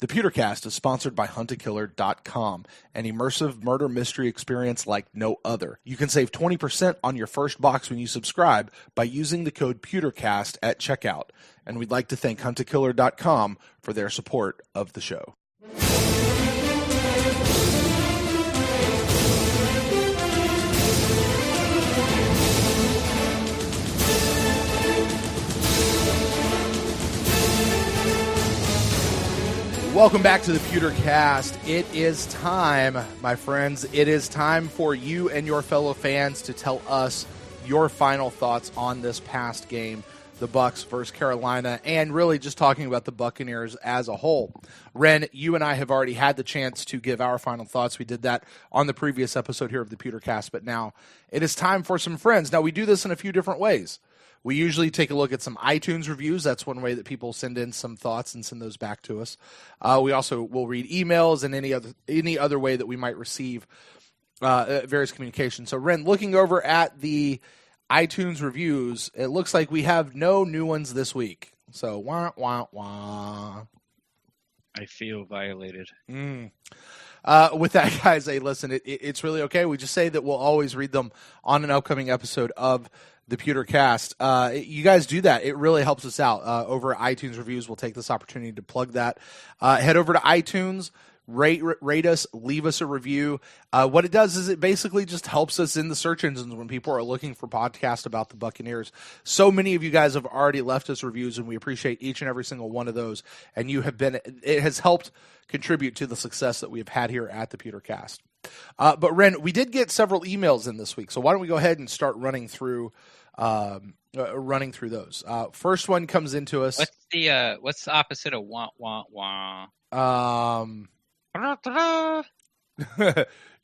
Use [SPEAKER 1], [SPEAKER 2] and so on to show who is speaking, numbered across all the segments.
[SPEAKER 1] The Pewtercast is sponsored by huntakiller.com, an immersive murder mystery experience like no other. You can save 20% on your first box when you subscribe by using the code Pewtercast at checkout. And we'd like to thank huntakiller.com for their support of the show. Welcome back to the Pewtercast. It is time, my friends. It is time for you and your fellow fans to tell us your final thoughts on this past game, the Bucks versus Carolina, and really just talking about the Buccaneers as a whole. Ren, you and I have already had the chance to give our final thoughts. We did that on the previous episode here of the Pewtercast, but now it is time for some friends. Now, we do this in a few different ways. We usually take a look at some iTunes reviews. That's one way that people send in some thoughts and send those back to us. We also will read emails and any other way that we might receive various communications. So, Ren, looking over at the iTunes reviews, it looks like we have no new ones this week. So, wah, wah, wah.
[SPEAKER 2] I feel violated.
[SPEAKER 1] With that, guys, hey, listen, it's really okay. We just say that we'll always read them on an upcoming episode of the Pewtercast. You guys do that. It really helps us out. Over at iTunes Reviews, we'll take this opportunity to plug that. Head over to iTunes, rate us, leave us a review. What it does is it basically just helps us in the search engines when people are looking for podcasts about the Buccaneers. So many of you guys have already left us reviews, and we appreciate each and every single one of those. And it has helped contribute to the success that we have had here at the Pewtercast. But Ren, we did get several emails in this week, so why don't we go ahead and start running through those. First one comes into us.
[SPEAKER 2] What's the opposite of wah wah wah?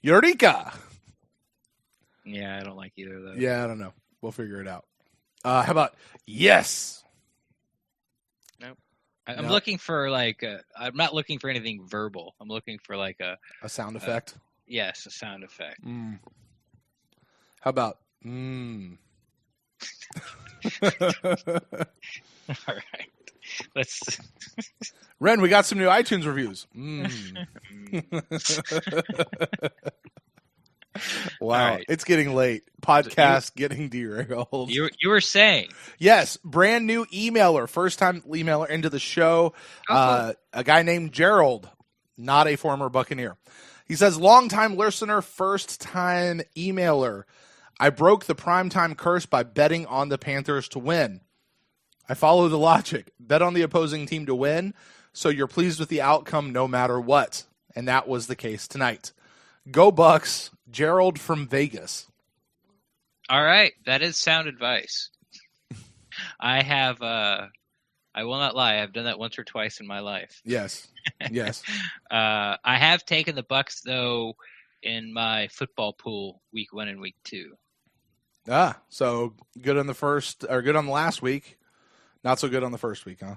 [SPEAKER 1] Eureka.
[SPEAKER 2] Yeah, I don't like either of those.
[SPEAKER 1] Yeah, I don't know. We'll figure it out. How about yes?
[SPEAKER 2] Nope. I'm looking for I'm not looking for anything verbal. I'm looking for a
[SPEAKER 1] sound effect.
[SPEAKER 2] Yes, a sound effect.
[SPEAKER 1] How about
[SPEAKER 2] All right. Let's.
[SPEAKER 1] Ren, we got some new iTunes reviews. Wow, right. It's getting late. Podcast getting derailed.
[SPEAKER 2] You were saying.
[SPEAKER 1] Yes, brand new emailer, first time emailer into the show. A guy named Gerald, not a former Buccaneer. He says, long-time listener, first-time emailer. I broke the primetime curse by betting on the Panthers to win. I follow the logic. Bet on the opposing team to win, so you're pleased with the outcome no matter what. And that was the case tonight. Go Bucks, Gerald from Vegas.
[SPEAKER 2] All right, that is sound advice. I have, I will not lie, I've done that once or twice in my life.
[SPEAKER 1] Yes, yes.
[SPEAKER 2] I have taken the Bucks, though, in my football pool week 1 and week 2.
[SPEAKER 1] So good on the first, or good on the last week, not so good on the first week, huh?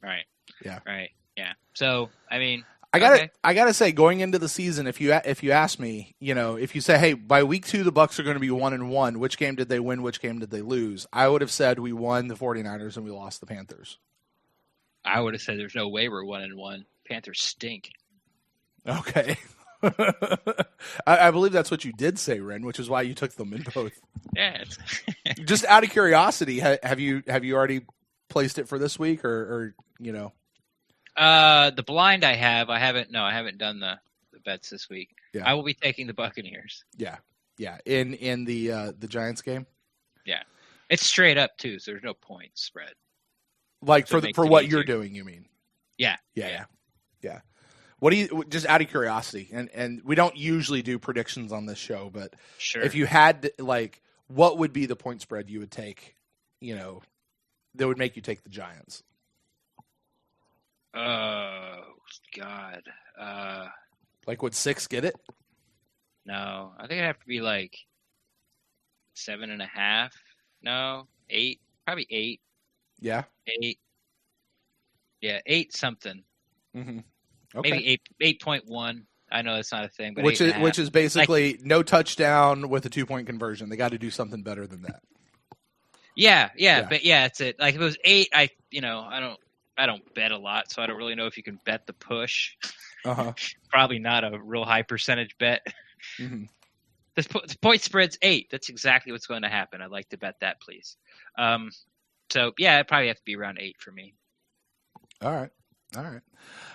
[SPEAKER 2] Right.
[SPEAKER 1] Yeah.
[SPEAKER 2] Right. Yeah. So, I mean,
[SPEAKER 1] I gotta say, going into the season, if you ask me, if you say, hey, by week 2 the Bucks are going to be 1-1, which game did they win? Which game did they lose? I would have said we won the 49ers and we lost the Panthers.
[SPEAKER 2] I would have said there's no way we're 1-1. Panthers stink.
[SPEAKER 1] Okay. I believe that's what you did say, Ren, which is why you took them in both.
[SPEAKER 2] Yeah.
[SPEAKER 1] Just out of curiosity, have you already placed it for this week, or
[SPEAKER 2] The blind I haven't done the bets this week.
[SPEAKER 1] Yeah.
[SPEAKER 2] I will be taking the Buccaneers.
[SPEAKER 1] Yeah. In the Giants game.
[SPEAKER 2] Yeah, it's straight up too, so there's no point spread.
[SPEAKER 1] Like for what you're doing, you mean?
[SPEAKER 2] Yeah.
[SPEAKER 1] What do you, just out of curiosity, and we don't usually do predictions on this show, but
[SPEAKER 2] sure.
[SPEAKER 1] If you had what would be the point spread you would take, that would make you take the Giants?
[SPEAKER 2] Oh God.
[SPEAKER 1] Would 6 get it?
[SPEAKER 2] No, I think it'd have to be 7.5. No, 8. Probably 8.
[SPEAKER 1] Yeah.
[SPEAKER 2] 8. Yeah, 8 something.
[SPEAKER 1] Mm-hmm. Okay.
[SPEAKER 2] Maybe 8.1. I know that's not a thing, but
[SPEAKER 1] which is basically no touchdown with a 2-point conversion. They got to do something better than that.
[SPEAKER 2] Yeah, but yeah, it's it. If it was 8, I don't. don't bet a lot, so I don't really know if you can bet the push.
[SPEAKER 1] Uh-huh.
[SPEAKER 2] Probably not a real high percentage bet.
[SPEAKER 1] Mm-hmm.
[SPEAKER 2] The point spread's 8. That's exactly what's going to happen. I'd like to bet that, please. So, yeah, it'd probably have to be around 8 for me.
[SPEAKER 1] All right.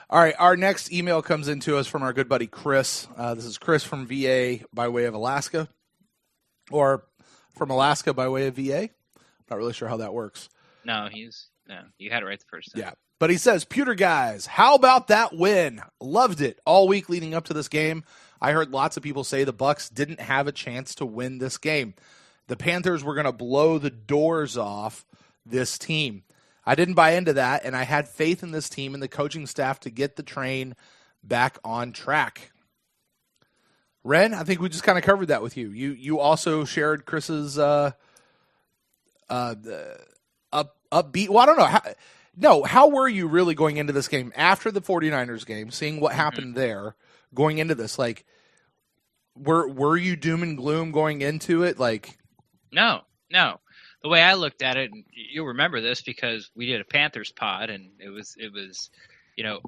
[SPEAKER 1] Our next email comes into us from our good buddy Chris. This is Chris from VA by way of Alaska, or from Alaska by way of VA. Not really sure how that works.
[SPEAKER 2] No, you had it right the first time.
[SPEAKER 1] Yeah. But he says, Pewter guys, how about that win? Loved it all week leading up to this game. I heard lots of people say the Bucs didn't have a chance to win this game. The Panthers were going to blow the doors off this team. I didn't buy into that, and I had faith in this team and the coaching staff to get the train back on track. Ren, I think we just kind of covered that with you. You also shared Chris's upbeat. Well, I don't know. How were you really going into this game after the 49ers game, seeing what happened there, going into this? Like, were you doom and gloom going into it? Like,
[SPEAKER 2] No. The way I looked at it, and you'll remember this because we did a Panthers pod, and it was,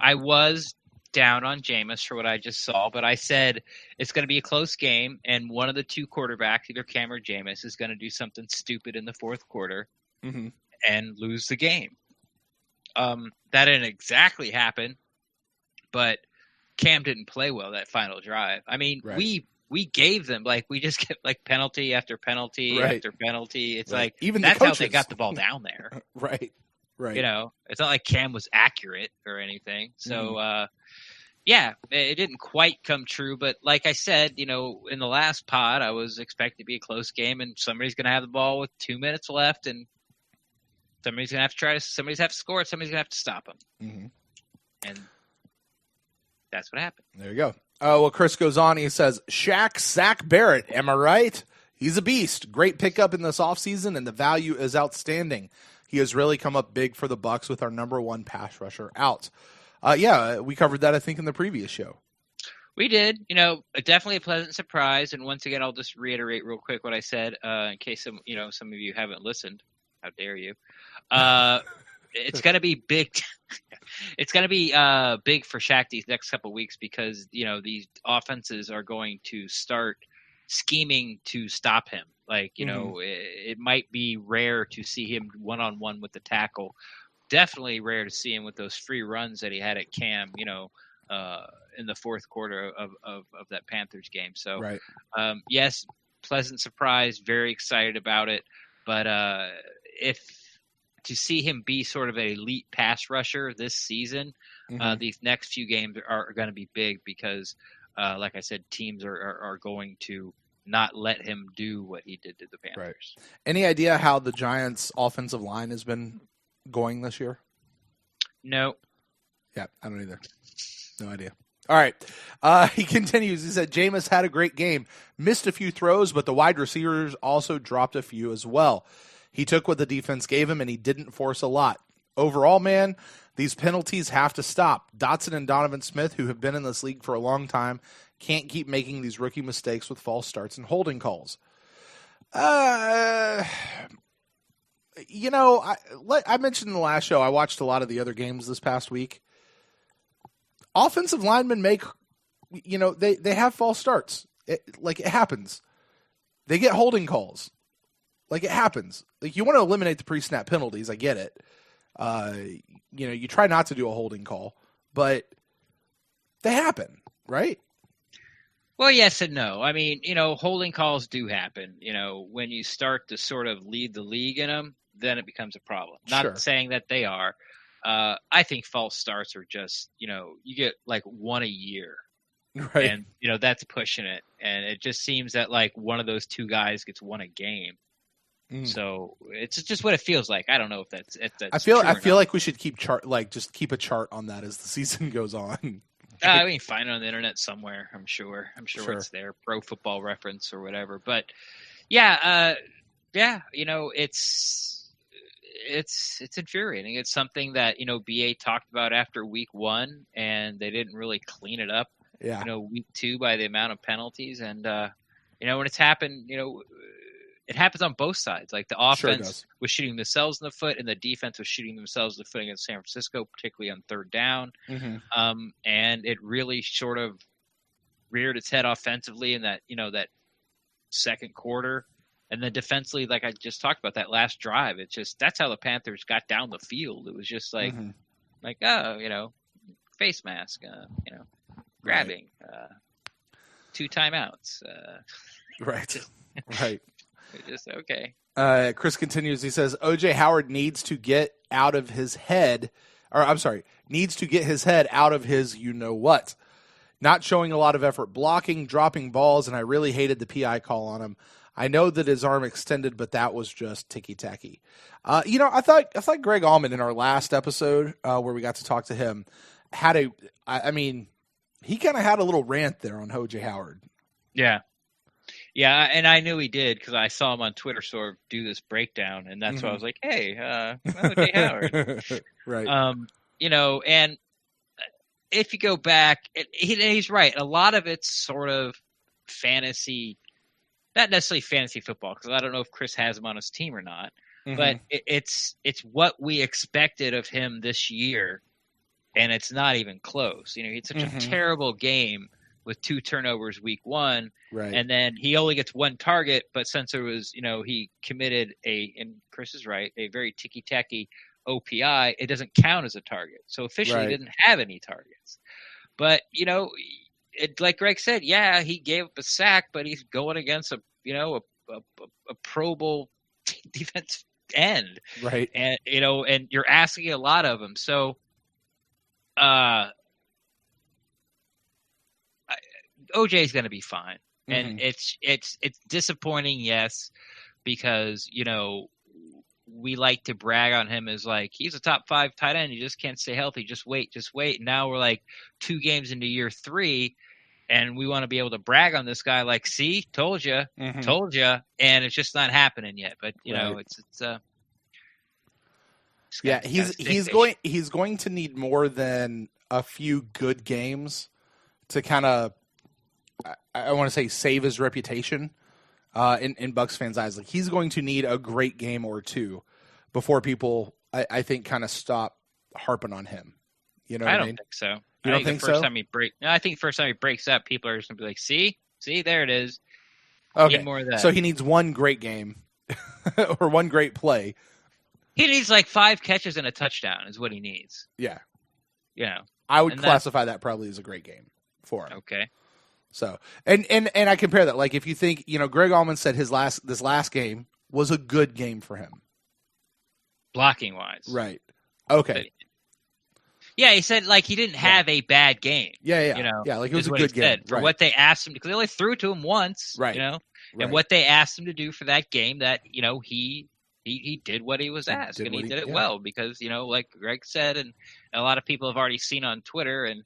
[SPEAKER 2] I was down on Jameis for what I just saw, but I said it's going to be a close game, and one of the two quarterbacks, either Cam or Jameis, is going to do something stupid in the fourth quarter and lose the game. That didn't exactly happen, but Cam didn't play well that final drive. I mean,
[SPEAKER 1] right.
[SPEAKER 2] we gave them, we just kept penalty after penalty after penalty. It's like,
[SPEAKER 1] even
[SPEAKER 2] that's
[SPEAKER 1] the
[SPEAKER 2] how they got the ball down there.
[SPEAKER 1] Right.
[SPEAKER 2] It's not like Cam was accurate or anything. So, it didn't quite come true. But like I said, in the last pod, I was expecting to be a close game, and somebody's going to have the ball with 2 minutes left, and somebody's going to have to score it. Somebody's going to have to stop them. Mm-hmm. And that's what happened.
[SPEAKER 1] There you go. Well, Chris goes on. He says, Shaq Zach Barrett, am I right? He's a beast. Great pickup in this offseason, and the value is outstanding. He has really come up big for the Bucs with our number one pass rusher out. We covered that, I think, in the previous show.
[SPEAKER 2] We did. Definitely a pleasant surprise. And once again, I'll just reiterate real quick what I said in case some of you haven't listened. How dare you? It's going to be big. It's going to be big for Shaq these next couple of weeks because, these offenses are going to start scheming to stop him. It might be rare to see him one-on-one with the tackle. Definitely rare to see him with those free runs that he had at Cam, in the fourth quarter of that Panthers game. So,
[SPEAKER 1] right.
[SPEAKER 2] Yes, pleasant surprise, very excited about it. But if to see him be sort of an elite pass rusher this season, these next few games are going to be big because, like I said, teams are going to not let him do what he did to the Panthers.
[SPEAKER 1] Right. Any idea how the Giants' offensive line has been going this year?
[SPEAKER 2] No.
[SPEAKER 1] Yeah, I don't either. No idea. All right. He continues. He said, Jameis had a great game. Missed a few throws, but the wide receivers also dropped a few as well. He took what the defense gave him, and he didn't force a lot. Overall, man, these penalties have to stop. Dotson and Donovan Smith, who have been in this league for a long time, can't keep making these rookie mistakes with false starts and holding calls. I mentioned in the last show, I watched a lot of the other games this past week. Offensive linemen make, they have false starts. It happens. They get holding calls. It happens. You want to eliminate the pre-snap penalties. I get it. You try not to do a holding call, but they happen, right?
[SPEAKER 2] Well, yes and no. I mean, holding calls do happen. When you start to sort of lead the league in them, then it becomes a problem. Not saying that they are. I think false starts are just, you get one a year.
[SPEAKER 1] Right.
[SPEAKER 2] And, that's pushing it. And it just seems that one of those two guys gets one a game. So it's just what it feels like. I don't know if that's
[SPEAKER 1] I feel like we should keep keep a chart on that as the season goes on.
[SPEAKER 2] We can find it on the internet somewhere. I'm sure it's there. Pro Football Reference or whatever. But it's infuriating. It's something that BA talked about after week 1, and they didn't really clean it up.
[SPEAKER 1] Yeah.
[SPEAKER 2] Week 2 by the amount of penalties, and when it's happened, it happens on both sides. Like the
[SPEAKER 1] Sure
[SPEAKER 2] offense was shooting themselves in the foot, and the defense was shooting themselves in the foot against San Francisco, particularly on third down. And it really sort of reared its head offensively in that second quarter. And then defensively, like I just talked about, that last drive, that's how the Panthers got down the field. It was just like, face mask, grabbing, 2 timeouts.
[SPEAKER 1] Right.
[SPEAKER 2] Just okay.
[SPEAKER 1] Chris continues. He says, OJ Howard needs to get out of his head, needs to get his head out of his what. Not showing a lot of effort blocking, dropping balls, and I really hated the PI call on him. I know that his arm extended, but that was just ticky-tacky. I thought Greg Allman in our last episode where we got to talk to him had he kind of had a little rant there on OJ Howard.
[SPEAKER 2] Yeah. Yeah, and I knew he did because I saw him on Twitter sort of do this breakdown, and that's why I was like, hey, OJ Howard.
[SPEAKER 1] Right.
[SPEAKER 2] And if you go back, he's right. A lot of it's sort of fantasy, not necessarily fantasy football, because I don't know if Chris has him on his team or not, but it's what we expected of him this year, and it's not even close. He had such a terrible game with 2 turnovers week 1,
[SPEAKER 1] right?
[SPEAKER 2] And then he only gets 1 target, but since there was, he committed and Chris is right, a very ticky-tacky OPI, it doesn't count as a target. So officially he didn't have any targets. But, like Greg said, yeah, he gave up a sack, but he's going against a Pro Bowl defensive end.
[SPEAKER 1] Right.
[SPEAKER 2] And, and you're asking a lot of him. So, OJ is going to be fine. And it's disappointing, yes, because, we like to brag on him as like, he's a top 5 tight end. You just can't stay healthy. Just wait. And now we're like 2 games into year 3, and we want to be able to brag on this guy like, see, told you. And it's just not happening yet. But,
[SPEAKER 1] he's going to need more than a few good games to kind of, I want to say, save his reputation in Bucs fans' eyes. Like, he's going to need a great game or 2 before people, I think, kind of stop harping on him. You know what I mean?
[SPEAKER 2] I don't think so.
[SPEAKER 1] You don't think so?
[SPEAKER 2] I think the first time he breaks up, people are just going to be like, see, there it is.
[SPEAKER 1] Okay.
[SPEAKER 2] Need more of that.
[SPEAKER 1] So he needs 1 great game or 1 great play.
[SPEAKER 2] He needs like 5 catches and a touchdown is what he needs.
[SPEAKER 1] Yeah.
[SPEAKER 2] I
[SPEAKER 1] would classify that probably as a great game for him.
[SPEAKER 2] Okay.
[SPEAKER 1] So, and I compare that. Like, if you think, Greg Allman said this last game was a good game for him.
[SPEAKER 2] Blocking wise.
[SPEAKER 1] Right. Okay.
[SPEAKER 2] Yeah, he said like he didn't have a bad game.
[SPEAKER 1] Yeah. Yeah, like it was a good game.
[SPEAKER 2] For what they asked him, because they only threw to him once.
[SPEAKER 1] Right.
[SPEAKER 2] And what they asked him to do for that game, that, he did what he was asked, and he did it well, because, like Greg said, and a lot of people have already seen on Twitter, and,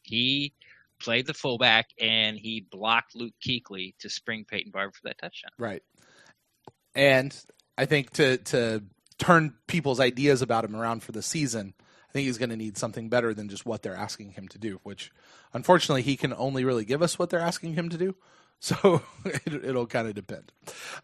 [SPEAKER 2] he played the fullback, and he blocked Luke Kuechly to spring Peyton Barber for that touchdown.
[SPEAKER 1] Right. And I think to turn people's ideas about him around for the season, I think he's going to need something better than just what they're asking him to do, which, unfortunately, he can only really give us what they're asking him to do. So it'll kind of depend.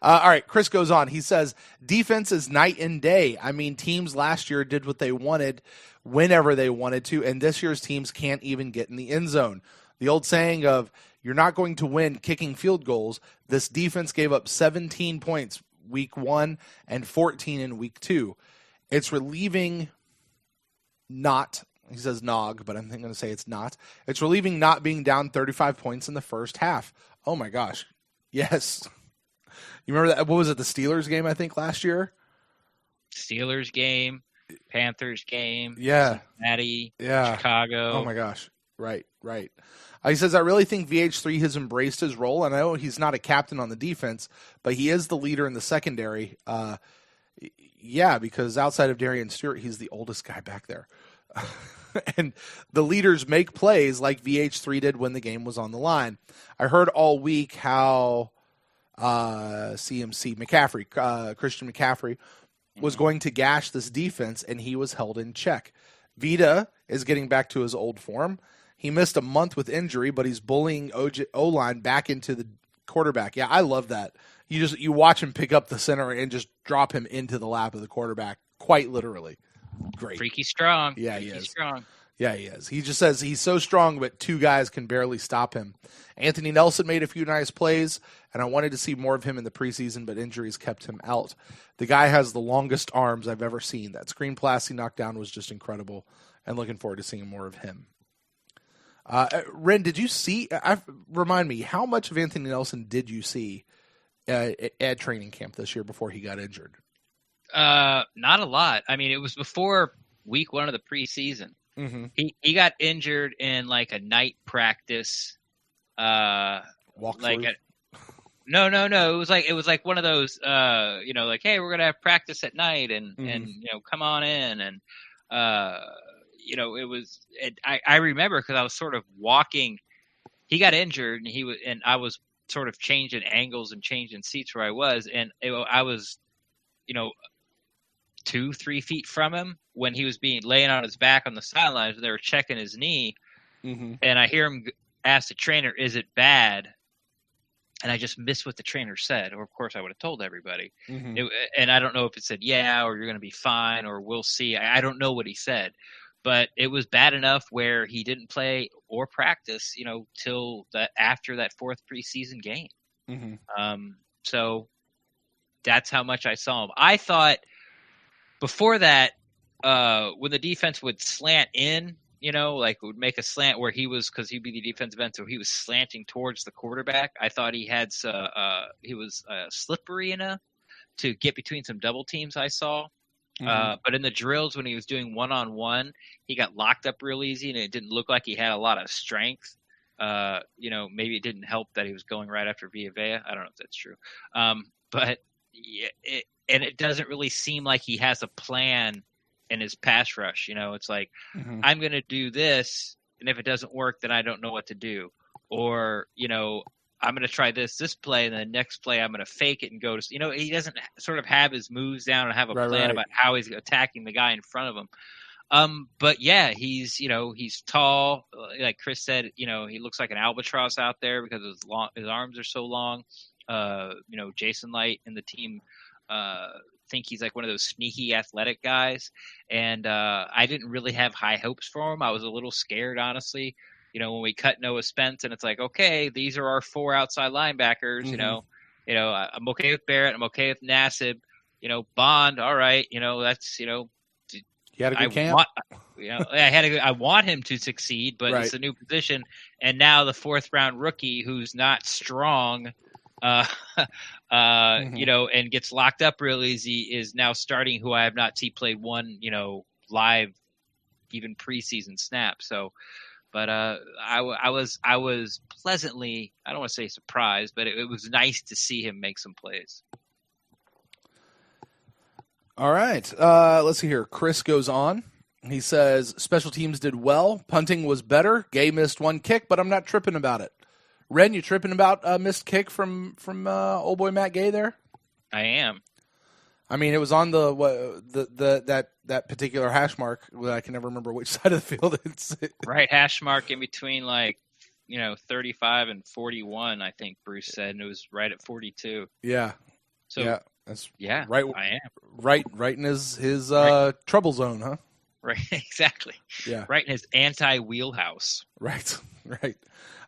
[SPEAKER 1] All right, Chris goes on. He says, defense is night and day. I mean, teams last year did what they wanted whenever they wanted to, and this year's teams can't even get in the end zone. The old saying of, you're not going to win kicking field goals. This defense gave up 17 points week 1 and 14 in week 2. It's relieving he says nog, but I'm going to say it's not. It's relieving not being down 35 points in the first half. Oh my gosh. Yes. You remember that? What was it? The Steelers game, I think, last year?
[SPEAKER 2] Steelers game, Panthers game,
[SPEAKER 1] yeah,
[SPEAKER 2] Cincinnati,
[SPEAKER 1] yeah,
[SPEAKER 2] Chicago.
[SPEAKER 1] Oh my gosh. Right. He says, I really think VH3 has embraced his role. And I know he's not a captain on the defense, but he is the leader in the secondary. Yeah, because outside of Darian Stewart, he's the oldest guy back there. And the leaders make plays like VH3 did when the game was on the line. I heard all week how Christian McCaffrey was going to gash this defense, and he was held in check. Vita is getting back to his old form. He missed a month with injury, but he's bullying O-line back into the quarterback. Yeah, I love that. you watch him pick up the center and just drop him into the lap of the quarterback, quite literally. Great.
[SPEAKER 2] Freaky strong.
[SPEAKER 1] Yeah,
[SPEAKER 2] Freaky
[SPEAKER 1] he is.
[SPEAKER 2] strong.
[SPEAKER 1] Yeah, he is. He just says he's so strong, but two guys can barely stop him. Anthony Nelson made a few nice plays, and I wanted to see more of him in the preseason, but injuries kept him out. The guy has the longest arms I've ever seen. That screen pass he knocked down was just incredible, and looking forward to seeing more of him. Ren, did you see? Remind me, how much of Anthony Nelson did you see at training camp this year before he got injured?
[SPEAKER 2] Not a lot. I mean, it was before week 1 of the preseason.
[SPEAKER 1] Mm-hmm.
[SPEAKER 2] He got injured in like a night practice.
[SPEAKER 1] Walk
[SPEAKER 2] like
[SPEAKER 1] through?
[SPEAKER 2] No. It was like one of those, like, hey, we're gonna have practice at night, and come on in, and it was. I remember because I was sort of walking. He got injured, and I was sort of changing angles and changing seats where I was, and I was, 2-3 feet from him when he was laying on his back on the sidelines, and they were checking his knee,
[SPEAKER 1] Mm-hmm.
[SPEAKER 2] and I hear him ask the trainer, "Is it bad?" And I just missed what the trainer said, or of course I would have told everybody.
[SPEAKER 1] Mm-hmm.
[SPEAKER 2] And I don't know if it said yeah, or you're going to be fine, or we'll see. I don't know what he said, but it was bad enough where he didn't play or practice, till after that 4th preseason game.
[SPEAKER 1] Mm-hmm.
[SPEAKER 2] So that's how much I saw him. I thought before that, when the defense would slant in, would make a slant where because he'd be the defensive end, so he was slanting towards the quarterback. I thought he was slippery enough to get between some double teams I saw.
[SPEAKER 1] Mm-hmm.
[SPEAKER 2] But in the drills, when he was doing one-on-one, he got locked up real easy, and it didn't look like he had a lot of strength. Maybe it didn't help that he was going right after Villavea. I don't know if that's true. But it doesn't really seem like he has a plan in his pass rush. It's like,
[SPEAKER 1] Mm-hmm.
[SPEAKER 2] I'm going to do this, and if it doesn't work, then I don't know what to do. Or, I'm going to try this play, and the next play I'm going to fake it and go to, he doesn't sort of have his moves down and have a plan about how he's attacking the guy in front of him. But yeah, he's tall. Like Chris said, he looks like an albatross out there because his arms are so long. Jason Light and the team, think he's like one of those sneaky athletic guys, and I didn't really have high hopes for him. I was a little scared, honestly. When we cut Noah Spence, and it's like, okay, these are our 4 outside linebackers.
[SPEAKER 1] Mm-hmm.
[SPEAKER 2] I'm okay with Barrett. I'm okay with Nassib. Bond, all right. That's
[SPEAKER 1] He had a good camp.
[SPEAKER 2] I want him to succeed, but It's a new position, and now the 4th round rookie who's not strong. And gets locked up real easy is now starting, who I have not seen play one, live, even preseason snap. So, but I was pleasantly, I don't want to say surprised, but it was nice to see him make some plays.
[SPEAKER 1] All right. Let's see here. Chris goes on. He says, special teams did well. Punting was better. Gay missed 1 kick, but I'm not tripping about it. Ren, you tripping about a missed kick from old boy Matt Gay there?
[SPEAKER 2] I am.
[SPEAKER 1] I mean, it was on that particular hash mark that I can never remember which side of the field it's.
[SPEAKER 2] Right hash mark in between 35 and 41, I think Bruce said, and it was right at 42.
[SPEAKER 1] Yeah.
[SPEAKER 2] So
[SPEAKER 1] yeah, right.
[SPEAKER 2] I am
[SPEAKER 1] right in his trouble zone, huh?
[SPEAKER 2] Right, exactly.
[SPEAKER 1] Yeah,
[SPEAKER 2] right in his anti-wheelhouse.
[SPEAKER 1] Right.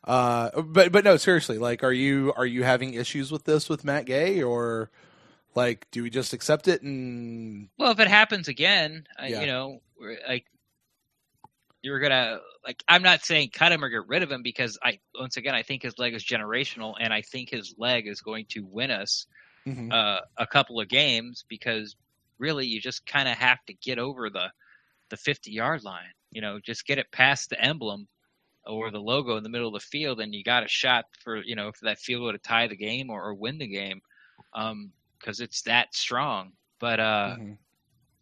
[SPEAKER 1] But no, seriously, like, are you having issues with this with Matt Gay, or like, do we just accept it? And
[SPEAKER 2] well, if it happens again, you're gonna, like, I'm not saying cut him or get rid of him, because I think his leg is generational, and I think his leg is going to win us
[SPEAKER 1] mm-hmm.
[SPEAKER 2] A couple of games, because really you just kind of have to get over the 50-yard line. Just get it past the emblem or the logo in the middle of the field, and you got a shot for that field goal to tie the game or win the game, because it's that strong. But
[SPEAKER 1] mm-hmm.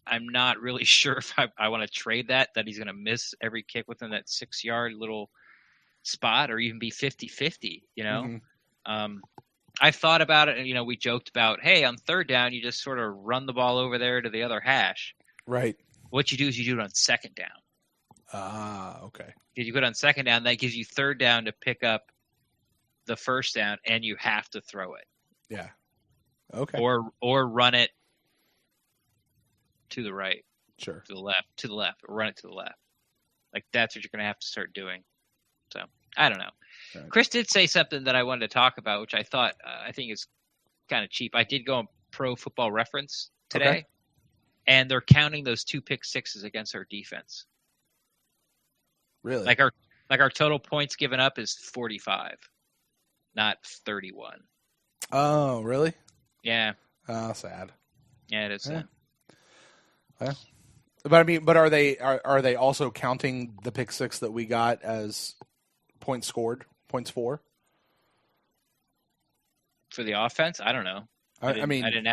[SPEAKER 2] I'm not really sure if I want to trade that he's going to miss every kick within that 6-yard little spot, or even be 50-50,
[SPEAKER 1] Mm-hmm.
[SPEAKER 2] I've thought about it, and, we joked about, hey, on 3rd down, you just sort of run the ball over there to the other hash.
[SPEAKER 1] Right.
[SPEAKER 2] What you do is you do it on 2nd down.
[SPEAKER 1] Okay.
[SPEAKER 2] If you put it on 2nd down, that gives you 3rd down to pick up the 1st down, and you have to throw it.
[SPEAKER 1] Yeah. Okay.
[SPEAKER 2] Or run it to the right,
[SPEAKER 1] Sure.
[SPEAKER 2] to the left, or run it to the left. Like that's what you're going to have to start doing. So I don't know.
[SPEAKER 1] Right.
[SPEAKER 2] Chris did say something that I wanted to talk about, which I thought I think is kind of cheap. I did go on Pro Football Reference today, and they're counting those 2 pick sixes against our defense.
[SPEAKER 1] Really?
[SPEAKER 2] Like our total points given up is 45, not 31.
[SPEAKER 1] Oh, really?
[SPEAKER 2] Yeah.
[SPEAKER 1] Oh, sad.
[SPEAKER 2] Yeah, it is sad.
[SPEAKER 1] Well, but I mean, are they also counting the pick six that we got as points scored, points for
[SPEAKER 2] the offense? I don't know. I didn't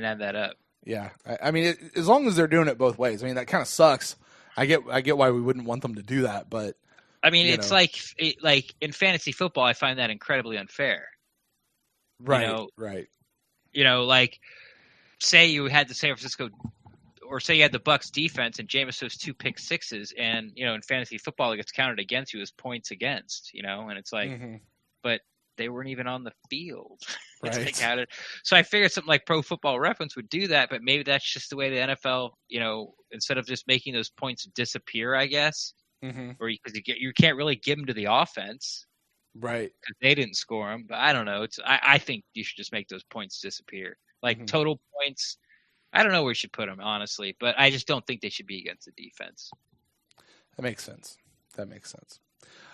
[SPEAKER 2] add that up.
[SPEAKER 1] Yeah, I mean, as long as they're doing it both ways. I mean, that kind of sucks. I get why we wouldn't want them to do that, but
[SPEAKER 2] I mean, it's like in fantasy football, I find that incredibly unfair.
[SPEAKER 1] Right.
[SPEAKER 2] Like say you had the San Francisco, or say you had the Bucs defense and Jameis throws 2 pick sixes, and in fantasy football it gets counted against you as points against, and it's like, but they weren't even on the field.
[SPEAKER 1] Right.
[SPEAKER 2] So I figured something like Pro Football Reference would do that, but maybe that's just the way the NFL, instead of just making those points disappear, I guess, or because you can't really give them to the offense,
[SPEAKER 1] right?
[SPEAKER 2] Because they didn't score them. But I don't know. I think you should just make those points disappear, like total points. I don't know where you should put them, honestly, but I just don't think they should be against the defense.
[SPEAKER 1] That makes sense.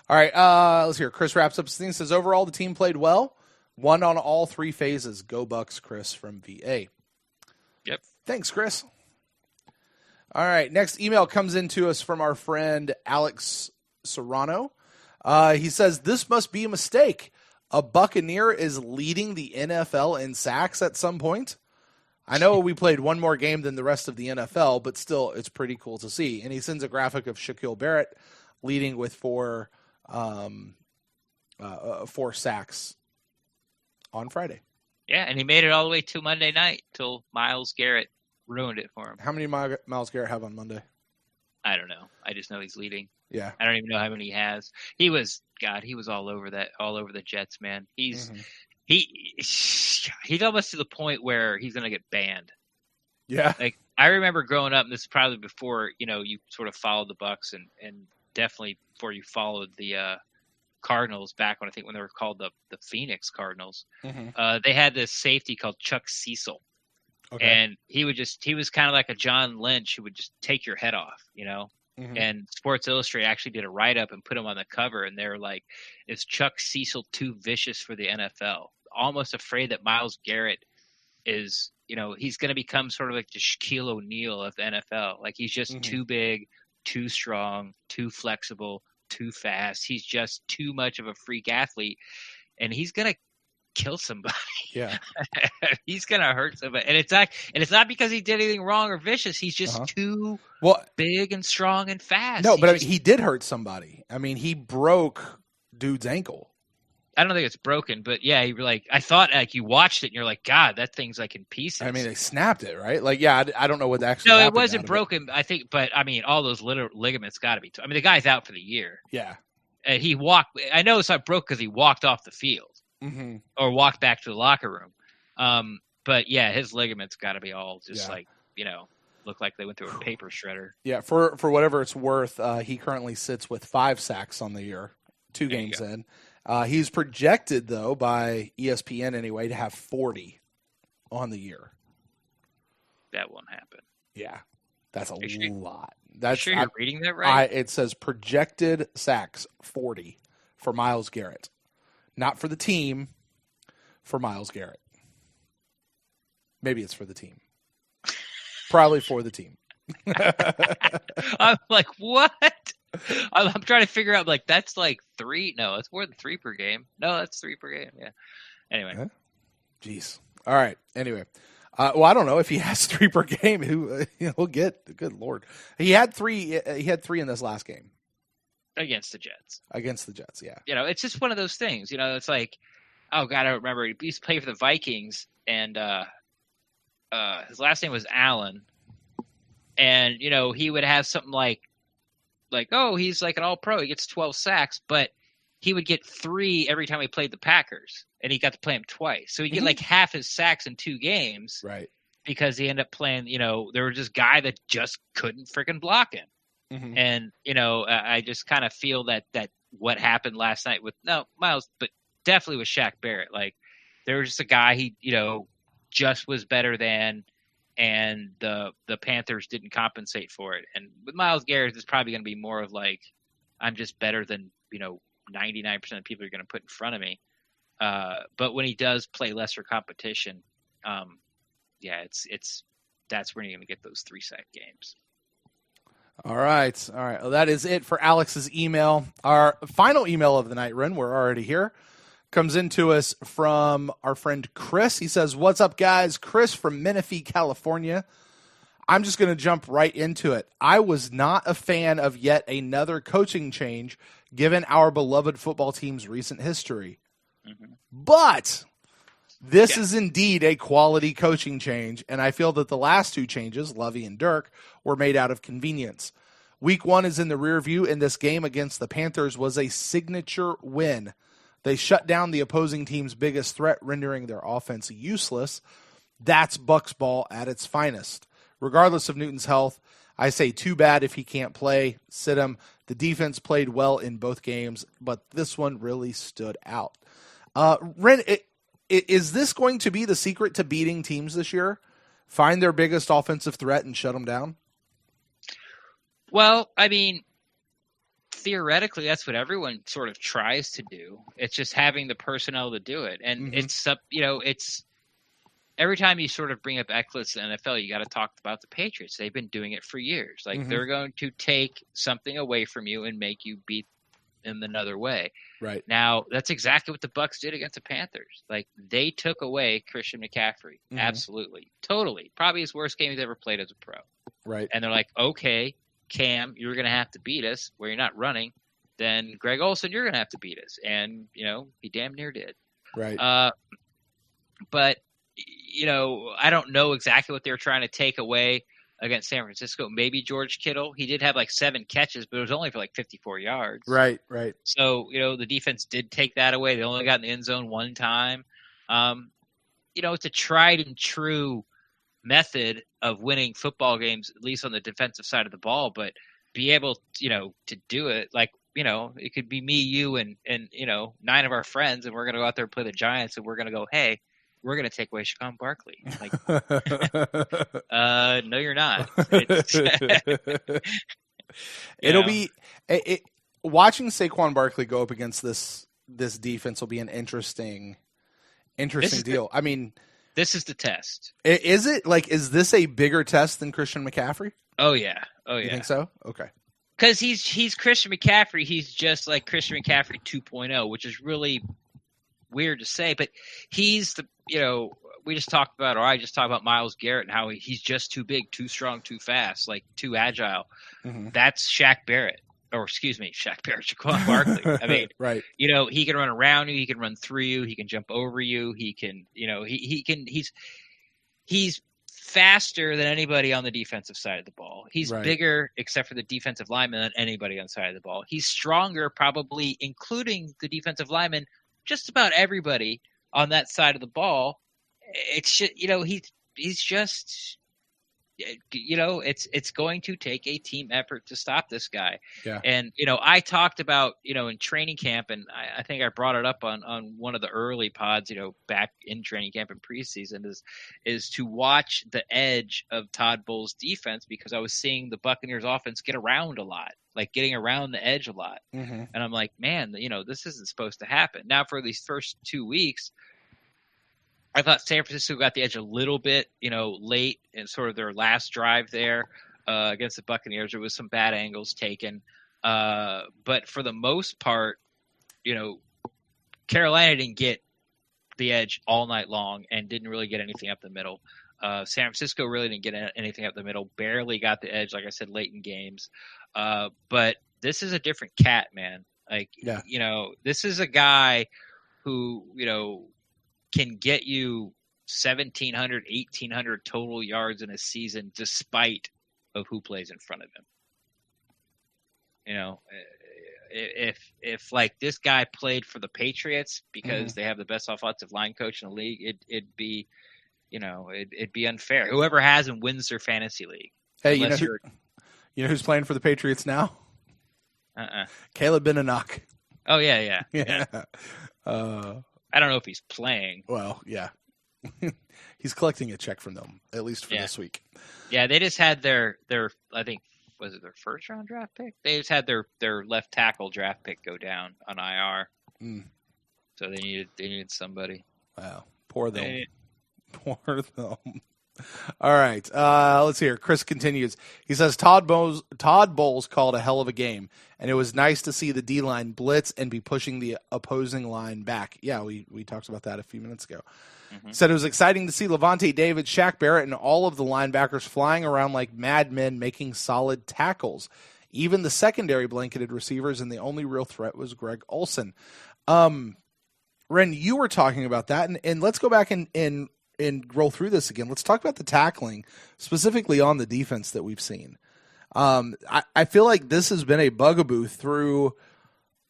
[SPEAKER 1] All right, let's hear. Chris wraps up his thing. Says, overall, the team played well. Won on all 3 phases. Go Bucks, Chris from VA.
[SPEAKER 2] Yep.
[SPEAKER 1] Thanks, Chris. All right, next email comes in to us from our friend Alex Serrano. He says, this must be a mistake. A Buccaneer is leading the NFL in sacks at some point. I know we played one more game than the rest of the NFL, but still, it's pretty cool to see. And he sends a graphic of Shaquille Barrett leading with 4 sacks on Friday.
[SPEAKER 2] Yeah, and he made it all the way to Monday night till Myles Garrett ruined it for him.
[SPEAKER 1] How many Myles Garrett have on Monday?
[SPEAKER 2] I don't know. I just know he's leading.
[SPEAKER 1] Yeah.
[SPEAKER 2] I don't even know how many he has. He was all over the Jets, man. He's almost to the point where he's going to get banned.
[SPEAKER 1] Yeah.
[SPEAKER 2] Like I remember growing up, and this is probably before, you sort of followed the Bucs and definitely before you followed the Cardinals back when they were called the Phoenix Cardinals. They had this safety called Chuck Cecil. Okay. And he was kind of like a John Lynch who would just take your head off, And Sports Illustrated actually did a write-up and put him on the cover, and they were like, is Chuck Cecil too vicious for the NFL? Almost afraid that Myles Garrett is, he's going to become sort of like the Shaquille O'Neal of the NFL. Like he's just too big, too strong, too flexible, too fast. He's just too much of a freak athlete, and he's going to kill somebody.
[SPEAKER 1] Yeah.
[SPEAKER 2] He's going to hurt somebody. And it's not because he did anything wrong or vicious. He's just too big and strong and fast.
[SPEAKER 1] No, but he did hurt somebody. I mean, he broke dude's ankle.
[SPEAKER 2] I don't think it's broken, but yeah, I thought you watched it and you're like, God, that thing's like in pieces.
[SPEAKER 1] I mean, they snapped it, right? Like, yeah, I don't know what actually
[SPEAKER 2] No,
[SPEAKER 1] happened.
[SPEAKER 2] it wasn't broken, I think, but I mean, all those ligaments got to be. I mean, the guy's out for the year.
[SPEAKER 1] Yeah.
[SPEAKER 2] And he walked. I know it's not broke because he walked off the field or walked back to the locker room. But yeah, his ligaments got to be all just look like they went through a paper shredder.
[SPEAKER 1] Yeah, for whatever it's worth, he currently sits with 5 sacks on the year, 2 games in. He's projected, though, by ESPN anyway, to have 40 on the year.
[SPEAKER 2] That won't happen.
[SPEAKER 1] Yeah, that's a lot.
[SPEAKER 2] That's sure you're reading that right?
[SPEAKER 1] It says projected sacks 40 for Myles Garrett. Not for the team, for Myles Garrett. Maybe it's for the team. Probably for the team.
[SPEAKER 2] I'm like, what? I'm trying to figure out, like, that's like 3. No, it's more than 3 per game. No, that's 3 per game. Yeah. Anyway.
[SPEAKER 1] Jeez. All right. Anyway. Well, I don't know if he has 3 per game. He'll get. Good Lord. He had 3. He had 3 in this last game.
[SPEAKER 2] Against the Jets.
[SPEAKER 1] Yeah.
[SPEAKER 2] It's just one of those things. It's like, oh, God, I don't remember. He used to play for the Vikings, and his last name was Allen. And, he would have something like, oh, he's like an all-pro. He gets 12 sacks, but he would get 3 every time he played the Packers, and he got to play him twice. So he'd get like half his sacks in 2 games,
[SPEAKER 1] right?
[SPEAKER 2] Because he ended up playing. There was this guy that just couldn't freaking block him, and I just kind of feel that what happened last night with Miles, but definitely with Shaq Barrett, like there was just a guy he just was better than. And the Panthers didn't compensate for it. And with Myles Garrett, it's probably going to be more of like, I'm just better than 99% of people are going to put in front of me. But when he does play lesser competition, that's when you're going to get those 3-sack games.
[SPEAKER 1] All right. Well, that is it for Alex's email. Our final email of the night, Ren, we're already here, comes into us from our friend Chris. He says, "What's up, guys? Chris from Menifee, California. I'm just going to jump right into it. I was not a fan of yet another coaching change given our beloved football team's recent history. But this is indeed a quality coaching change, and I feel that the last 2 changes, Lovey and Dirk, were made out of convenience. Week 1 is in the rear view, and this game against the Panthers was a signature win. They shut down the opposing team's biggest threat, rendering their offense useless. That's Bucks ball at its finest. Regardless of Newton's health, I say too bad if he can't play. Sit him. The defense played well in both games, but this one really stood out." Ren, is this going to be the secret to beating teams this year? Find their biggest offensive threat and shut them down?
[SPEAKER 2] Well, I mean, theoretically, that's what everyone sort of tries to do. It's just having the personnel to do it. And it's every time you sort of bring up excellence in the NFL, you got to talk about the Patriots. They've been doing it for years. Like they're going to take something away from you and make you beat them another way.
[SPEAKER 1] Right.
[SPEAKER 2] Now, that's exactly what the Bucks did against the Panthers. Like they took away Christian McCaffrey. Absolutely. Totally. Probably his worst game he's ever played as a pro.
[SPEAKER 1] Right.
[SPEAKER 2] And they're like, okay, Cam, you're going to have to beat us where you're not running. Then Greg Olsen, you're going to have to beat us. And, he damn near did.
[SPEAKER 1] Right.
[SPEAKER 2] But, I don't know exactly what they're trying to take away against San Francisco. Maybe George Kittle. He did have like 7 catches, but it was only for like 54 yards.
[SPEAKER 1] Right, right.
[SPEAKER 2] So, the defense did take that away. They only got in the end zone 1 time. It's a tried and true method of winning football games, at least on the defensive side of the ball, but be able, to do it like, it could be me, you, and 9 of our friends, and we're going to go out there and play the Giants, and we're going to go, hey, we're going to take away Saquon Barkley. Like, no, you're not.
[SPEAKER 1] It'll be watching Saquon Barkley go up against this defense will be an interesting deal. I mean,
[SPEAKER 2] this is the test.
[SPEAKER 1] Is it is this a bigger test than Christian McCaffrey?
[SPEAKER 2] Oh yeah.
[SPEAKER 1] You think so? Okay.
[SPEAKER 2] Because he's Christian McCaffrey. He's just like Christian McCaffrey 2.0, which is really weird to say, but he's the we just talked about, or I just talked about Myles Garrett and how he's just too big, too strong, too fast, like too agile. That's Shaq Barrett, Saquon Barkley. I mean,
[SPEAKER 1] right.
[SPEAKER 2] He can run around you, he can run through you, he can jump over you, he can, he's faster than anybody on the defensive side of the ball. He's bigger, except for the defensive lineman, than anybody on the side of the ball. He's stronger, probably including the defensive lineman, just about everybody on that side of the ball. It's just, he's just, it's going to take a team effort to stop this guy.
[SPEAKER 1] Yeah.
[SPEAKER 2] And, I talked about, in training camp, and I think I brought it up on one of the early pods, back in training camp and preseason, is to watch the edge of Todd Bowles' defense, because I was seeing the Buccaneers offense get around a lot, like getting around the edge a lot. And I'm like, man, this isn't supposed to happen. Now for these first 2 weeks, I thought San Francisco got the edge a little bit, late in sort of their last drive there against the Buccaneers. There was some bad angles taken. But for the most part, Carolina didn't get the edge all night long and didn't really get anything up the middle. San Francisco really didn't get anything up the middle, barely got the edge, like I said, late in games. But this is a different cat, man. This is a guy who, can get you 1,700, 1,800 total yards in a season despite of who plays in front of him. if like this guy played for the Patriots because they have the best offensive line coach in the league, it'd be, it'd be unfair. Whoever has him wins their fantasy league.
[SPEAKER 1] Hey, you know who's playing for the Patriots now? Caleb Benenoch.
[SPEAKER 2] Oh yeah.
[SPEAKER 1] I
[SPEAKER 2] don't know if he's playing.
[SPEAKER 1] Well, yeah. He's collecting a check from them, at least for this week.
[SPEAKER 2] Yeah, they just had their I think, was it their first round draft pick? They just had their left tackle draft pick go down on IR. So they needed somebody.
[SPEAKER 1] Wow. Poor them. Poor them. All right. Let's hear. Chris continues. He says Todd Bowles called a hell of a game, and it was nice to see the D-line blitz and be pushing the opposing line back. Yeah, we talked about that a few minutes ago. Said it was exciting to see Levante David, Shaq Barrett, and all of the linebackers flying around like madmen making solid tackles. Even the secondary blanketed receivers, and the only real threat was Greg Olsen. Ren, you were talking about that, and let's go back and roll through this again. Let's talk about the tackling, specifically on the defense that we've seen. I feel like this has been a bugaboo through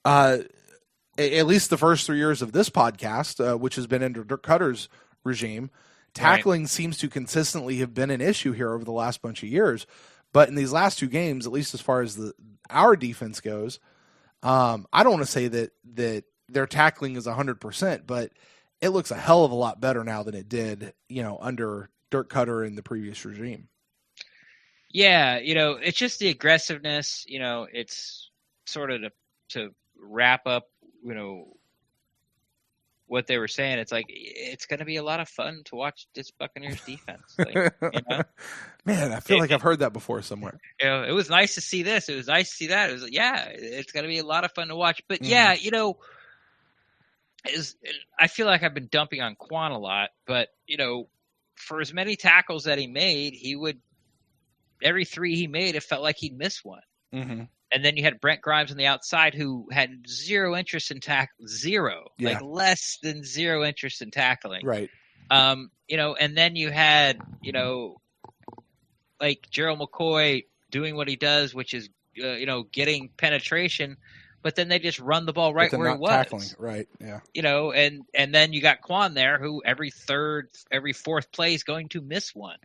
[SPEAKER 1] at least the first 3 years of this podcast, which has been under Dirk Cutter's regime. Tackling seems to consistently have been an issue here over the last bunch of years. But in these last two games, at least as far as our defense goes, I don't want to say that their tackling is 100%, but it looks a hell of a lot better now than it did, under Dirk Cutter in the previous regime.
[SPEAKER 2] Yeah, it's just the aggressiveness. It's sort of to wrap up, what they were saying. It's like, it's going to be a lot of fun to watch this Buccaneers defense.
[SPEAKER 1] Man, I feel like I've heard that before somewhere.
[SPEAKER 2] It was nice to see this. It was nice to see that. It was, it's going to be a lot of fun to watch. But I feel like I've been dumping on Quan a lot, but for as many tackles that he made, every three he made, it felt like he'd miss one. And then you had Brent Grimes on the outside who had zero interest in like less than zero interest in tackling.
[SPEAKER 1] Right.
[SPEAKER 2] And then you had, like Gerald McCoy doing what he does, which is, getting penetration, but then they just run the ball right where he was.
[SPEAKER 1] Tackling. Right. Yeah.
[SPEAKER 2] And then you got Quan there who every fourth play is going to miss one.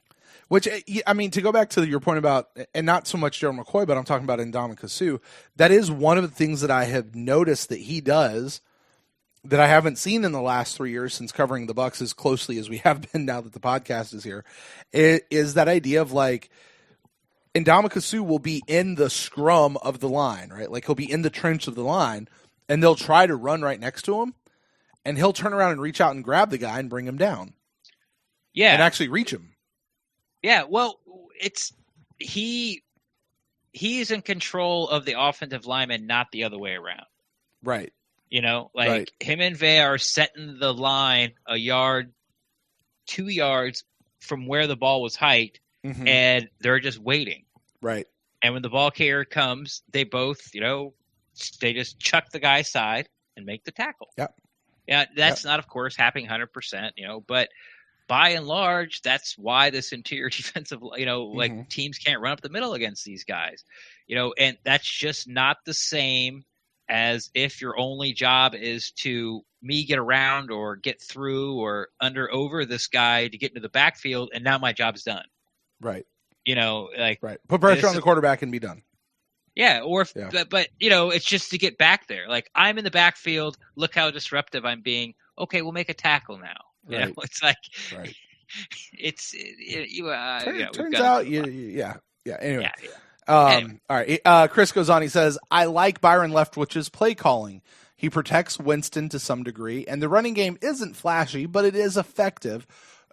[SPEAKER 1] Which, I mean, to go back to your point about, and not so much Gerald McCoy, but I'm talking about Ndamukong Suh, that is one of the things that I have noticed that he does that I haven't seen in the last 3 years since covering the Bucs as closely as we have been now that the podcast is here, is that idea of like, Ndamukong Suh will be in the scrum of the line, right? Like he'll be in the trench of the line, and they'll try to run right next to him, and he'll turn around and reach out and grab the guy and bring him down.
[SPEAKER 2] Yeah.
[SPEAKER 1] And actually reach him.
[SPEAKER 2] Yeah, well, he's in control of the offensive lineman, not the other way around.
[SPEAKER 1] Right.
[SPEAKER 2] Him and Vea are setting the line a yard, 2 yards from where the ball was hiked, and they're just waiting.
[SPEAKER 1] Right.
[SPEAKER 2] And when the ball carrier comes, they both, they just chuck the guy's side and make the tackle.
[SPEAKER 1] Yep.
[SPEAKER 2] Yeah, that's not, of course, happening 100%, but by and large, that's why this interior defensive, teams can't run up the middle against these guys, and that's just not the same as if your only job is to get around or get through or over this guy to get into the backfield, and now my job's done.
[SPEAKER 1] Right.
[SPEAKER 2] Right.
[SPEAKER 1] Put pressure on the quarterback and be done.
[SPEAKER 2] Yeah. But it's just to get back there. Like, I'm in the backfield. Look how disruptive I'm being. Okay, we'll make a tackle now.
[SPEAKER 1] Right.
[SPEAKER 2] It's like,
[SPEAKER 1] right.
[SPEAKER 2] Turns
[SPEAKER 1] out, yeah. Anyway.
[SPEAKER 2] Yeah.
[SPEAKER 1] All right. Chris goes on. He says, I like Byron Leftwich's play calling. He protects Winston to some degree, and the running game isn't flashy, but it is effective.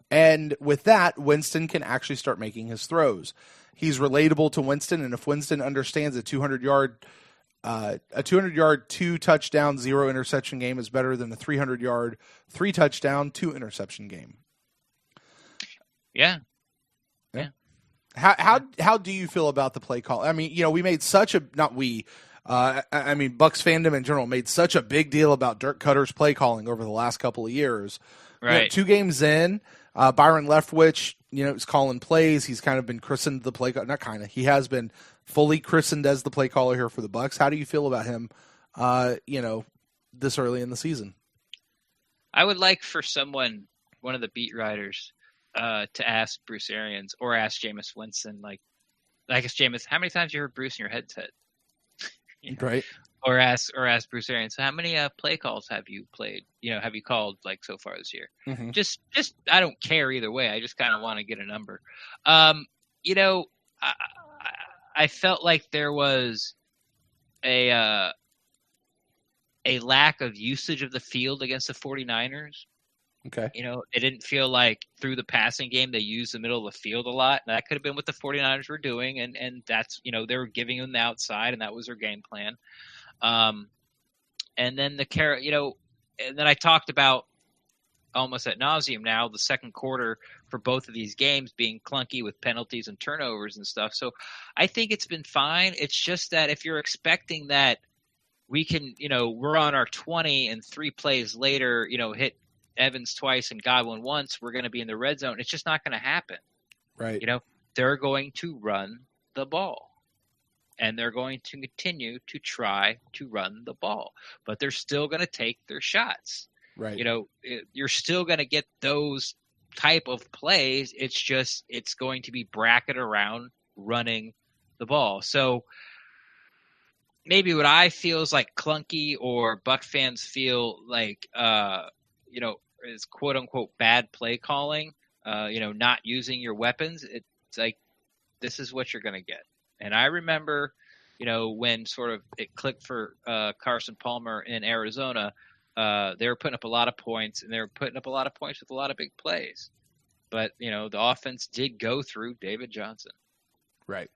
[SPEAKER 1] And with that, Winston can actually start making his throws. He's relatable to Winston, and if Winston understands a 200-yard, 2-touchdown, 0 interception game is better than a 300-yard, 3-touchdown, 2-interception game.
[SPEAKER 2] Yeah.
[SPEAKER 1] How do you feel about the play call? I mean, we made such a Bucs fandom in general made such a big deal about Dirk Cutter's play calling over the last couple of years.
[SPEAKER 2] Right.
[SPEAKER 1] 2 games in, Byron Leftwich, is calling plays. He's kind of been christened the play. Not kind of. He has been fully christened as the play caller here for the Bucs. How do you feel about him this early in the season.
[SPEAKER 2] I would like for one of the beat writers, to ask Bruce Arians or ask Jameis Winston, I guess Jameis, how many times you heard Bruce in your headset?
[SPEAKER 1] Right.
[SPEAKER 2] Or ask Bruce Arians, how many play calls have you played? Have you called so far this year?
[SPEAKER 1] Mm-hmm.
[SPEAKER 2] Just I don't care either way. I just kind of want to get a number. I felt like there was a lack of usage of the field against the 49ers.
[SPEAKER 1] Okay.
[SPEAKER 2] It didn't feel like through the passing game they used the middle of the field a lot. That could have been what the 49ers were doing, and that's, they were giving them the outside, and that was their game plan. And then and then I talked about almost ad nauseum now the second quarter for both of these games being clunky with penalties and turnovers and stuff. So I think it's been fine. It's just that if you're expecting that we can, we're on our 20 and 3 plays later, hit Evans twice and Godwin once, we're going to be in the red zone. It's just not going to happen.
[SPEAKER 1] Right.
[SPEAKER 2] They're going to run the ball, and they're going to continue to try to run the ball, but they're still going to take their shots.
[SPEAKER 1] Right.
[SPEAKER 2] You're still going to get those type of plays. It's going to be bracketed around running the ball. So maybe what I feel is like clunky, or Buck fans feel like, is quote unquote bad play calling, not using your weapons. It's like, this is what you're going to get. And I remember, when sort of it clicked for Carson Palmer in Arizona, they were putting up a lot of points, and they were putting up a lot of points with a lot of big plays. But, the offense did go through David Johnson.
[SPEAKER 1] Right.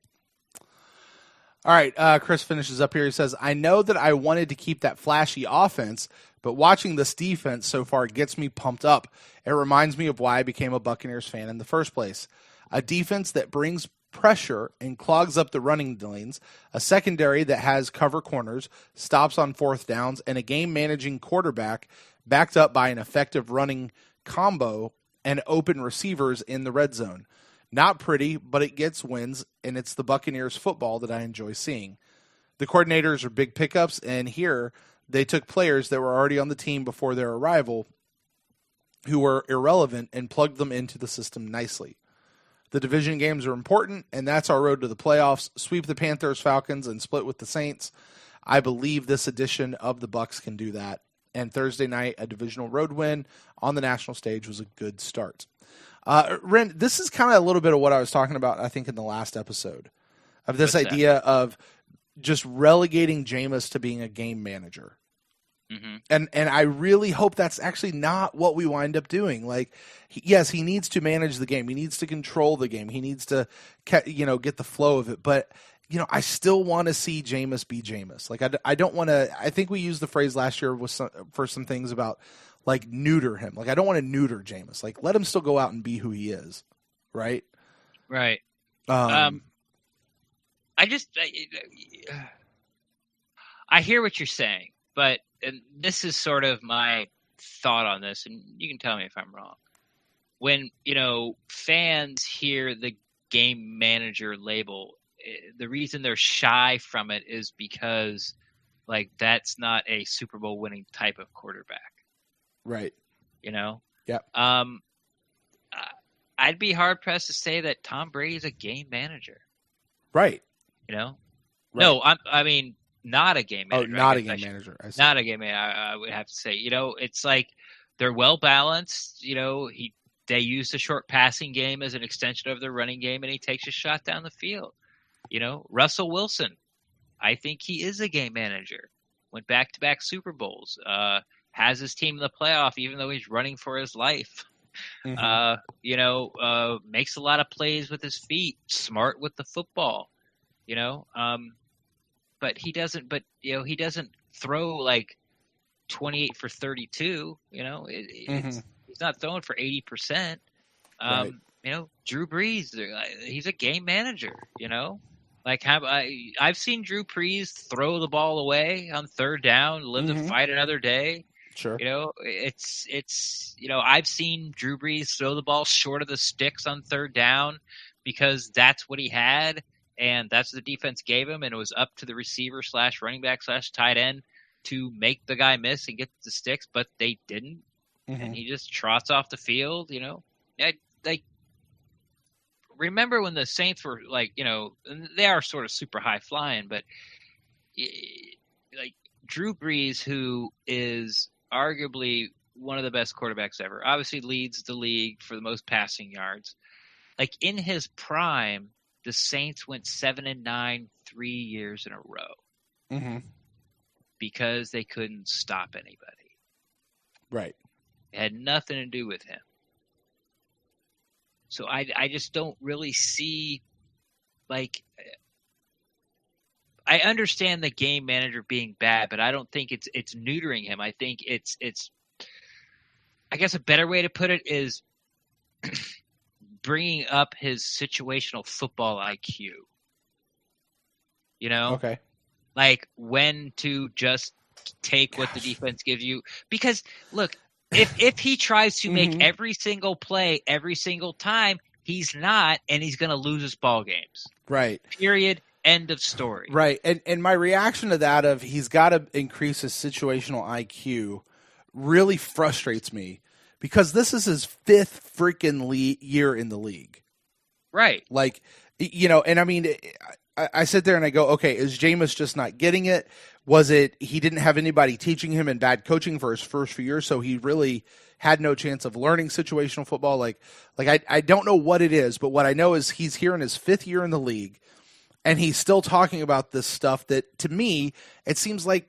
[SPEAKER 1] All right, Chris finishes up here. He says, I know that I wanted to keep that flashy offense, but watching this defense so far gets me pumped up. It reminds me of why I became a Buccaneers fan in the first place. A defense that brings pressure and clogs up the running lanes, a secondary that has cover corners, stops on fourth downs, and a game-managing quarterback backed up by an effective running combo and open receivers in the red zone. Not pretty, but it gets wins, and it's the Buccaneers football that I enjoy seeing. The coordinators are big pickups, and here they took players that were already on the team before their arrival who were irrelevant and plugged them into the system nicely. The division games are important, and that's our road to the playoffs. Sweep the Panthers, Falcons, and split with the Saints. I believe this edition of the Bucs can do that. And Thursday night, a divisional road win on the national stage was a good start. Ren, this is kind of a little bit of what I was talking about, I think, in the last episode, of this idea of just relegating Jameis to being a game manager. Mm-hmm. And I really hope that's actually not what we wind up doing. Like, yes, he needs to manage the game. He needs to control the game. He needs to, get the flow of it. But, I still want to see Jameis be Jameis. Like, I don't want to – I think we used the phrase last year for some things about, like, neuter him. Like, I don't want to neuter Jameis. Like, let him still go out and be who he is, right?
[SPEAKER 2] Right. I hear what you're saying, but and this is sort of my thought on this, and you can tell me if I'm wrong. When, fans hear the game manager label, the reason they're shy from it is because, like, that's not a Super Bowl winning type of quarterback.
[SPEAKER 1] Right.
[SPEAKER 2] Yeah. I'd be hard pressed to say that Tom Brady's a game manager.
[SPEAKER 1] Right.
[SPEAKER 2] Right.
[SPEAKER 1] No,
[SPEAKER 2] I mean, not a game manager.
[SPEAKER 1] Oh, not a game manager.
[SPEAKER 2] Not a game manager, I would have to say. It's like they're well balanced. They use the short passing game as an extension of their running game, and he takes a shot down the field. Russell Wilson, I think he is a game manager. Went back-to-back Super Bowls. Has his team in the playoff, even though he's running for his life. Mm-hmm. Makes a lot of plays with his feet. Smart with the football. But he doesn't. But he doesn't throw like 28 for 32. He's not throwing for 80%.
[SPEAKER 1] Right.
[SPEAKER 2] Drew Brees, he's a game manager. Like I've seen Drew Brees throw the ball away on third down, live to fight another day.
[SPEAKER 1] Sure.
[SPEAKER 2] It's I've seen Drew Brees throw the ball short of the sticks on third down because that's what he had. And that's what the defense gave him, and it was up to the receiver /running back /tight end to make the guy miss and get the sticks, but they didn't. And he just trots off the field, you know. Like, remember when the Saints were like, you know, they are sort of super high flying, but like Drew Brees, who is arguably one of the best quarterbacks ever, obviously leads the league for the most passing yards. Like in his prime, the Saints went 7-9 3 years in a row because they couldn't stop anybody.
[SPEAKER 1] Right.
[SPEAKER 2] It had nothing to do with him. So I just don't really see, like, I understand the game manager being bad, but I don't think it's neutering him. I think it's I guess a better way to put it is bringing up his situational football IQ. You know?
[SPEAKER 1] Okay.
[SPEAKER 2] Like when to just take what the defense gives you. Because look, if he tries to make every single play every single time, he's not, and he's going to lose his ball games.
[SPEAKER 1] Right.
[SPEAKER 2] Period. End of story.
[SPEAKER 1] Right. And my reaction to that of he's got to increase his situational IQ really frustrates me because this is his fifth freaking year in the league.
[SPEAKER 2] Right.
[SPEAKER 1] Like, you know, and I mean, I sit there and I go, okay, is Jameis just not getting it? Was it he didn't have anybody teaching him and bad coaching for his first few years, so he really had no chance of learning situational football? Like I don't know what it is, but what I know is he's here in his fifth year in the league, and he's still talking about this stuff that, to me, it seems like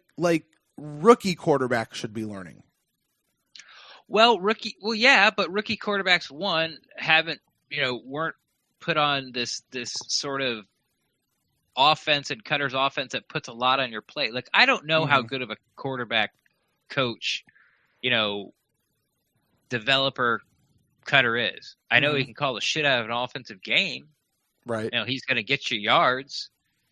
[SPEAKER 1] rookie quarterbacks should be learning.
[SPEAKER 2] Well, yeah, but rookie quarterbacks, weren't put on this sort of offense and Cutter's offense that puts a lot on your plate. Like, I don't know how good of a quarterback coach, you know, developer Cutter is. I know he can call the shit out of an offensive game.
[SPEAKER 1] Right.
[SPEAKER 2] You know, he's going to get you yards.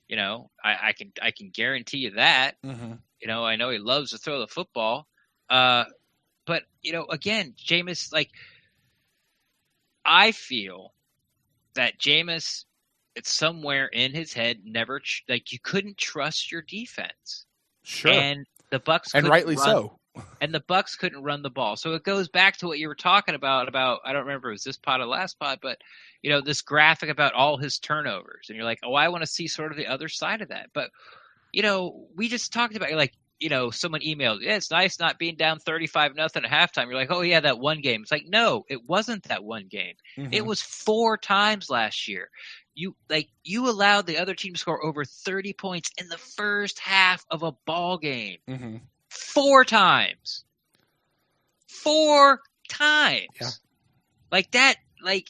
[SPEAKER 2] You know, I can guarantee you that. You know, I know he loves to throw the football. But, you know, again, Jameis, like, I feel that Jameis, it's somewhere in his head, never you couldn't trust your defense.
[SPEAKER 1] Sure.
[SPEAKER 2] And the Bucks
[SPEAKER 1] and rightly so.
[SPEAKER 2] And the Bucks couldn't run the ball. So it goes back to what you were talking about I don't remember if it was this pod or last pod, but you know, this graphic about all his turnovers. And you're like, oh, I want to see sort of the other side of that. But, you know, we just talked about, like, you know, someone emailed, yeah, it's nice not being down 35-0 at halftime. You're like, oh yeah, that one game. It's like, no, it wasn't that one game. It was 4 times last year. You allowed the other team to score over 30 points in the first half of a ball game. 4 times. 4 times.
[SPEAKER 1] Yeah.
[SPEAKER 2] Like that, like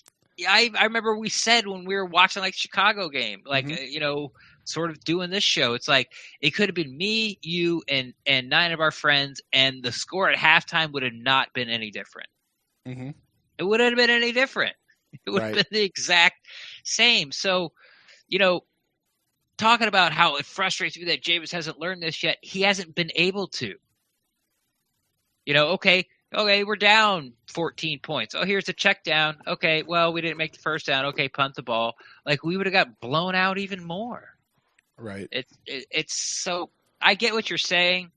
[SPEAKER 2] I remember we said when we were watching like Chicago game, like you know, sort of doing this show, it's like it could have been me, you, and 9 of our friends, and the score at halftime would have not been any different. It wouldn't have been any different. It would have been the exact same. So, you know, talking about how it frustrates me that Jameis hasn't learned this yet, he hasn't been able to. You know, okay, we're down 14 points. Oh, here's a check down. Okay, well, we didn't make the first down. Okay, punt the ball. Like, we would have got blown out even more.
[SPEAKER 1] Right.
[SPEAKER 2] It's so – I get what you're saying,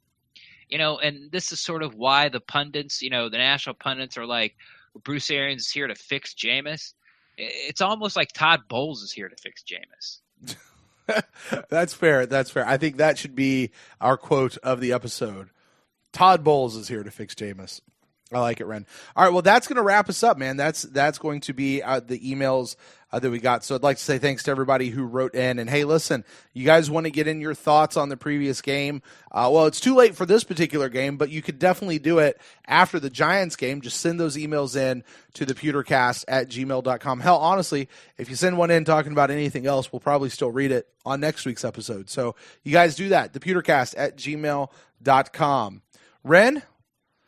[SPEAKER 2] you know, and this is sort of why the pundits, you know, the national pundits are like, Bruce Arians is here to fix Jameis. It's almost like Todd Bowles is here to fix Jameis.
[SPEAKER 1] That's fair. That's fair. I think that should be our quote of the episode. Todd Bowles is here to fix Jameis. I like it, Ren. All right, well, that's going to wrap us up, man. That's going to be the emails that we got. So I'd like to say thanks to everybody who wrote in. And, hey, listen, you guys want to get in your thoughts on the previous game? Well, it's too late for this particular game, but you could definitely do it after the Giants game. Just send those emails in to thepewtercast@gmail.com. Hell, honestly, if you send one in talking about anything else, we'll probably still read it on next week's episode. So you guys do that, thepewtercast@gmail.com. Ren?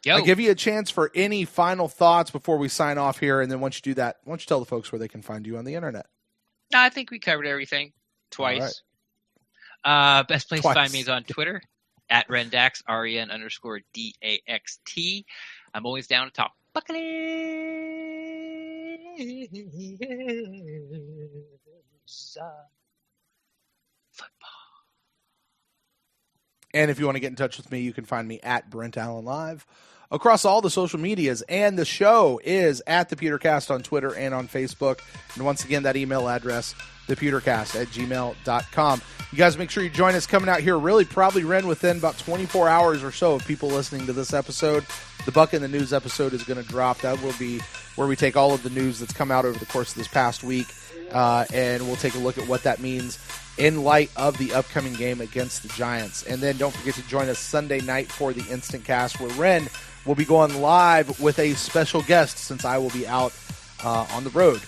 [SPEAKER 2] Yo.
[SPEAKER 1] I'll give you a chance for any final thoughts before we sign off here, and then once you do that, why don't you tell the folks where they can find you on the internet?
[SPEAKER 2] No, I think we covered everything twice. Right. Best place to find me is on Twitter, @Rendax, REN_DAXT. I'm always down to talk Buccaneers football.
[SPEAKER 1] And if you want to get in touch with me, you can find me at Brent Allen Live across all the social medias. And the show is at The Pewtercast on Twitter and on Facebook. And once again, that email address, thepewtercast@gmail.com. You guys make sure you join us coming out here really probably, Ren, within about 24 hours or so of people listening to this episode. The Buck in the News episode is going to drop. That will be where we take all of the news that's come out over the course of this past week, and we'll take a look at what that means in light of the upcoming game against the Giants. And then don't forget to join us Sunday night for the Instant Cast, where Ren will be going live with a special guest since I will be out on the road.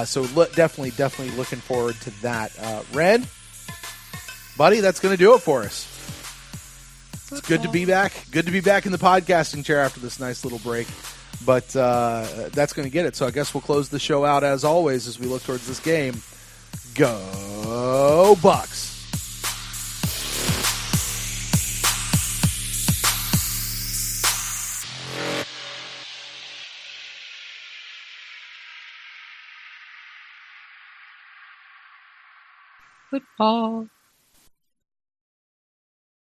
[SPEAKER 1] So definitely looking forward to that. Ren, buddy, that's going to do it for us. It's good to be back. Good to be back in the podcasting chair after this nice little break. But that's going to get it. So I guess we'll close the show out as always as we look towards this game. Go Bucks!
[SPEAKER 2] Football.